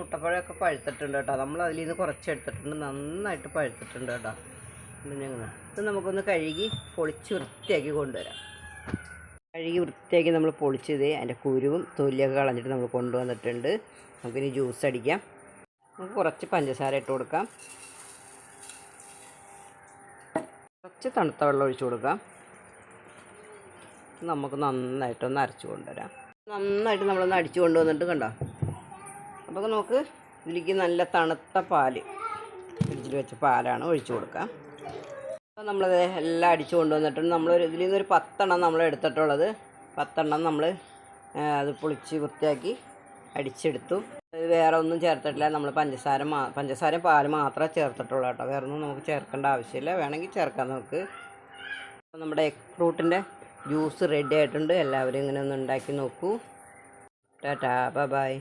മുട്ടപ്പഴമൊക്കെ പഴുത്തിട്ടുണ്ട് കേട്ടോ. നമ്മൾ അതിൽ നിന്ന് കുറച്ചെടുത്തിട്ടുണ്ട്, നന്നായിട്ട് പഴുത്തിട്ടുണ്ട് കേട്ടോ. ഇത് നമുക്കൊന്ന് കഴുകി പൊളിച്ച് വൃത്തിയാക്കി കൊണ്ടുവരാം. കഴുകി വൃത്തിയാക്കി നമ്മൾ പൊളിച്ചത് അതിൻ്റെ കുരുവും തൊലിയൊക്കെ കളഞ്ഞിട്ട് നമ്മൾ കൊണ്ടുവന്നിട്ടുണ്ട്. നമുക്കിനി ജ്യൂസ് അടിക്കാം. നമുക്ക് കുറച്ച് പഞ്ചസാര ഇട്ട് കൊടുക്കാം, കുറച്ച് തണുത്ത വെള്ളം ഒഴിച്ച് കൊടുക്കാം. നമുക്ക് നന്നായിട്ടൊന്ന് അരച്ച് കൊണ്ടുവരാം. നന്നായിട്ട് നമ്മളൊന്ന് അടിച്ചു കൊണ്ടുവന്നിട്ട് കണ്ടോ. അപ്പോൾ നമുക്ക് ഇതിലേക്ക് നല്ല തണുത്ത പാല്, ഫ്രിഡ്ജിൽ വെച്ച പാലാണ് ഒഴിച്ചു കൊടുക്കാം. അപ്പോൾ നമ്മളത് എല്ലാം അടിച്ചു കൊണ്ടുവന്നിട്ടുണ്ട്. ഇതിൽ നിന്നൊരു 10 എണ്ണം നമ്മൾ എടുത്തിട്ടുള്ളത്. 10 എണ്ണം നമ്മൾ അത് പൊളിച്ച് വൃത്തിയാക്കി അടിച്ചെടുത്തു. വേറെ ഒന്നും ചേർത്തിട്ടില്ല. നമ്മൾ പഞ്ചസാരയും പാല് മാത്രമേ ചേർത്തിട്ടുള്ളൂ കേട്ടോ. വേറെ ഒന്നും നമുക്ക് ചേർക്കേണ്ട ആവശ്യമില്ല. വേണമെങ്കിൽ ചേർക്കാം നമുക്ക്. അപ്പോൾ നമ്മുടെ എഗ് ഫ്രൂട്ടിൻ്റെ ജ്യൂസ് റെഡി ആയിട്ടുണ്ട്. എല്ലാവരും ഇങ്ങനെ ഒന്ന് ഉണ്ടാക്കി നോക്കൂ. Tata, bye bye.